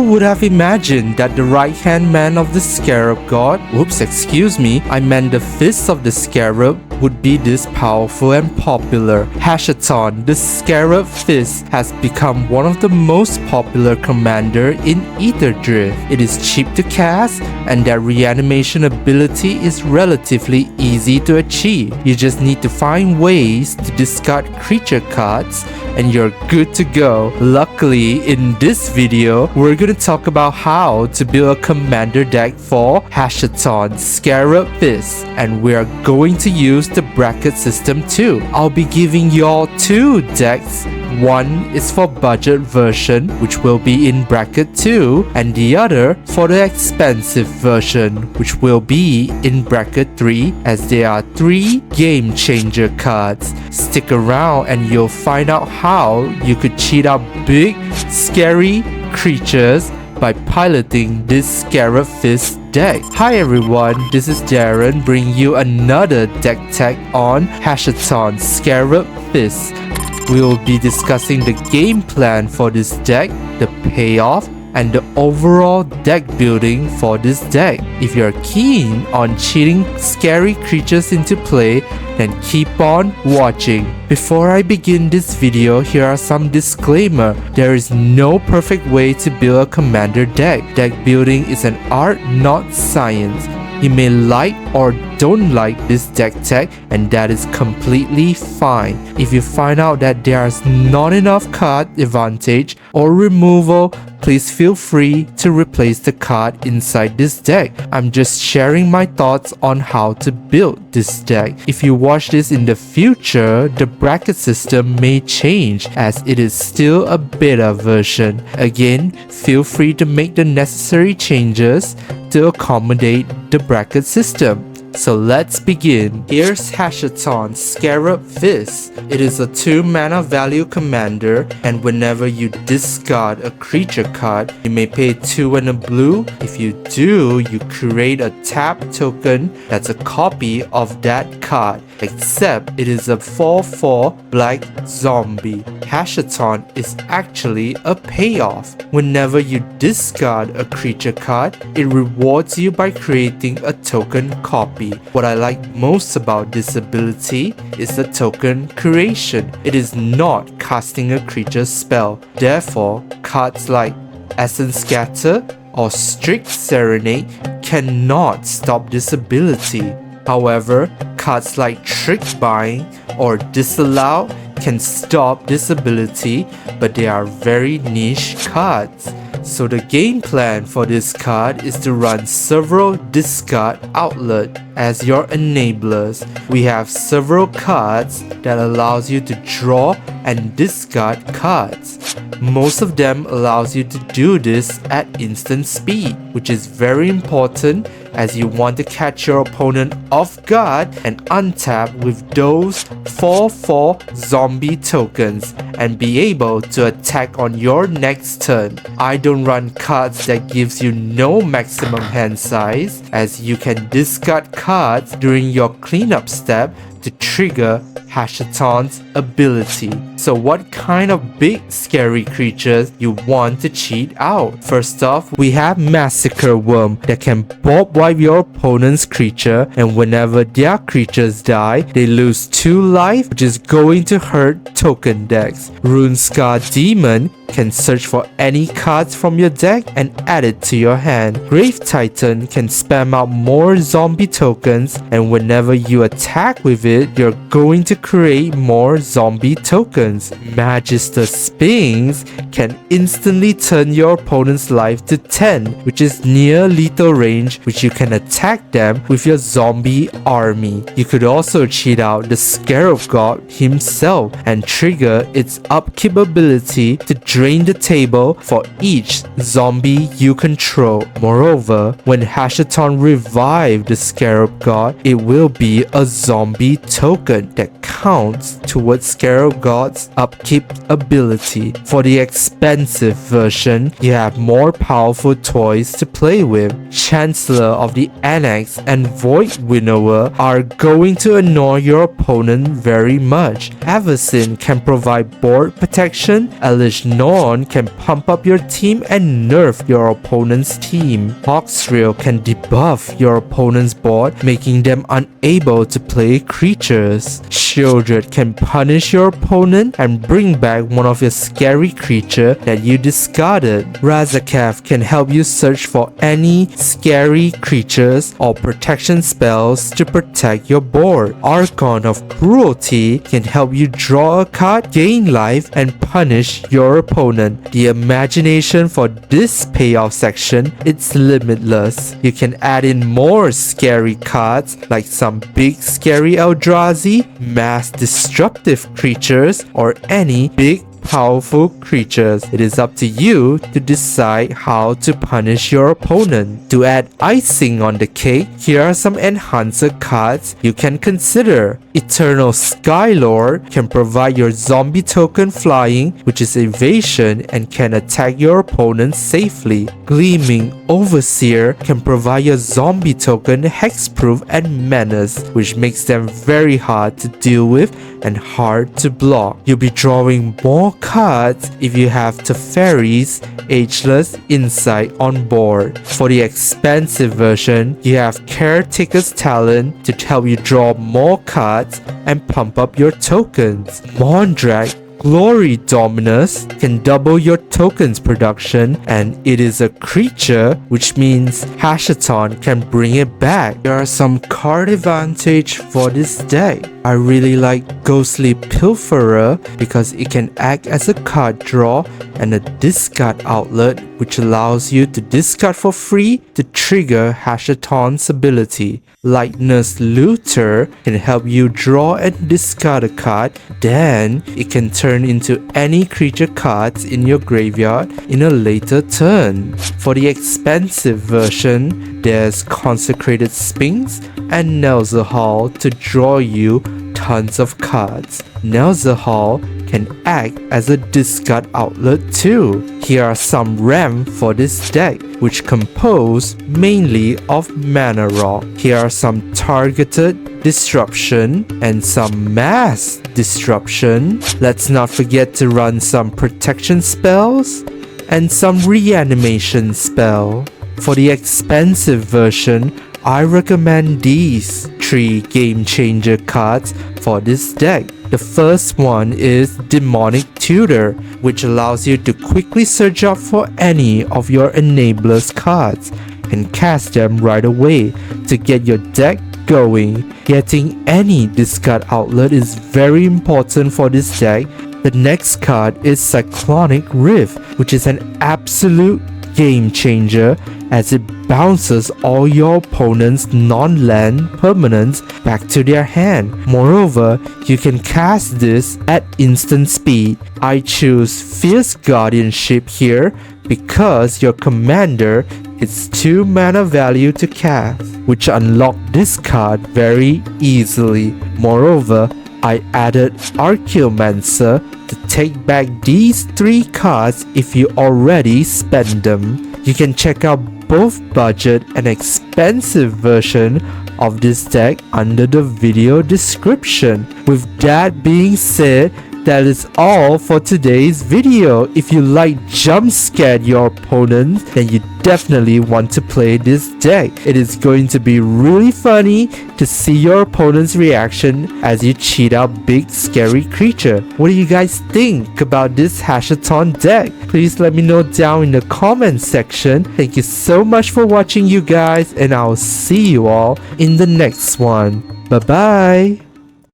would have imagined that the right-hand man of the Scarab god, excuse me, I meant the fist of the Scarab, would be this powerful and popular. Hashaton, the Scarab Fist, has become one of the most popular commander in Aetherdrift. It is cheap to cast, and that reanimation ability is relatively easy to achieve. You just need to find ways to discard creature cards and you're good to go. Luckily, in this video, we're gonna talk about how to build a commander deck for Hashaton Scarab Fist, and we are going to use the bracket system too. I'll be giving y'all two decks. One is for budget version, which will be in bracket 2, and the other for the expensive version, which will be in bracket 3, as there are 3 game changer cards. Stick around and you'll find out how you could cheat out big, scary creatures by piloting this Scarab Fist deck. Hi everyone, this is Darren bringing you another deck tech on Hashaton Scarab Fist. We will be discussing the game plan for this deck, the payoff, and the overall deck building for this deck. If you're keen on cheating scary creatures into play, then keep on watching. Before I begin this video, here are some disclaimer. There is no perfect way to build a commander deck. Deck building is an art, not science. You may like or don't like this deck tech, and that is completely fine. If you find out that there is not enough card advantage or removal, please feel free to replace the card inside this deck. I'm just sharing my thoughts on how to build this deck. If you watch this in the future, the bracket system may change as it is still a beta version. Again, feel free to make the necessary changes to accommodate the bracket system. So let's begin. Here's Hashaton Scarab Fist. It is a 2 mana value commander, and whenever you discard a creature card, you may pay 2 and a blue. If you do, you create a tap token that's a copy of that card, except it is a 4/4 black zombie. Hashaton is actually a payoff. Whenever you discard a creature card, it rewards you by creating a token copy. What I like most about this ability is the token creation. It is not casting a creature spell. Therefore, cards like Essence Scatter or Strict Serenade cannot stop this ability. However, cards like Trick Bind or Disallow can stop this ability, but they are very niche cards. So the game plan for this card is to run several discard outlets as your enablers. We have several cards that allows you to draw and discard cards. Most of them allows you to do this at instant speed, which is very important as you want to catch your opponent off guard and untap with those 4/4 zombie tokens and be able to attack on your next turn. I don't run cards that gives you no maximum hand size, as you can discard cards during your cleanup step to trigger Hashaton's ability. So what kind of big scary creatures you want to cheat out? First off, we have Massacre Worm that can bob wipe your opponent's creature, and whenever their creatures die, they lose 2 life, which is going to hurt token decks. Runescar Demon can search for any cards from your deck and add it to your hand. Grave Titan can spam out more zombie tokens, and whenever you attack with it, you're going to create more zombie tokens. Magister Sphinx can instantly turn your opponent's life to 10, which is near lethal range, which you can attack them with your zombie army. You could also cheat out the Scarab God himself and trigger its upkeep ability to drain the table for each zombie you control. Moreover, when Hashaton revives the Scarab God, it will be a zombie token that counts towards Scarab God's upkeep ability. For the expensive version, you have more powerful toys to play with. Chancellor of the Annex and Void Winnower are going to annoy your opponent very much. Avacyn can provide board protection. Elish Norn can pump up your team and nerf your opponent's team. Hawksrail can debuff your opponent's board, making them unable to play creatures. Shieldred can punish your opponent and bring back one of your scary creature that you discarded. Razaketh can help you search for any scary creatures or protection spells to protect your board. Archon of Cruelty can help you draw a card, gain life, and punish your opponent. The imagination for this payoff section is limitless. You can add in more scary cards like some big scary Eldrazi, mass destructive creatures, or any big powerful creatures. It is up to you to decide how to punish your opponent. To add icing on the cake, here are some enhancer cards you can consider. Eternal Skylord can provide your zombie token flying, which is evasion and can attack your opponent safely. Gleaming Overseer can provide your zombie token hexproof and menace, which makes them very hard to deal with and hard to block. You'll be drawing more cards if you have Teferi's Ageless Insight on board. For the expensive version, you have Caretaker's Talent to help you draw more cards and pump up your tokens. Mondrak Glory Dominus can double your tokens production, and it is a creature, which means Hashaton can bring it back. There are some card advantage for this deck. I really like Ghostly Pilferer because it can act as a card draw and a discard outlet, which allows you to discard for free to trigger Hashaton's ability. Lightness Looter can help you draw and discard a card, then it can turn into any creature cards in your graveyard in a later turn. For the expensive version, there's Consecrated Sphinx and Nelzahal to draw you tons of cards. Nelzahal can act as a discard outlet too. Here are some RAM for this deck, which compose mainly of mana rock. Here are some targeted disruption and some mass disruption. Let's not forget to run some protection spells and some reanimation spell. For the expensive version, I recommend these 3 game changer cards for this deck. The first one is Demonic Tutor, which allows you to quickly search up for any of your enablers cards and cast them right away to get your deck going. Getting any discard outlet is very important for this deck. The next card is Cyclonic Rift, which is an absolute game changer as it bounces all your opponent's non-land permanents back to their hand. Moreover, you can cast this at instant speed. I choose Fierce Guardianship here because your commander is 2 mana value to cast, which unlock this card very easily. Moreover, I added Archaeomancer to take back these 3 cards if you already spend them. You can check out both budget and expensive version of this deck under the video description. With that being said, that is all for today's video. If you like jump scare your opponents, then you definitely want to play this deck. It is going to be really funny to see your opponent's reaction as you cheat out big scary creature. What do you guys think about this Hashaton deck? Please let me know down in the comment section. Thank you so much for watching, you guys, and I'll see you all in the next one. Bye bye.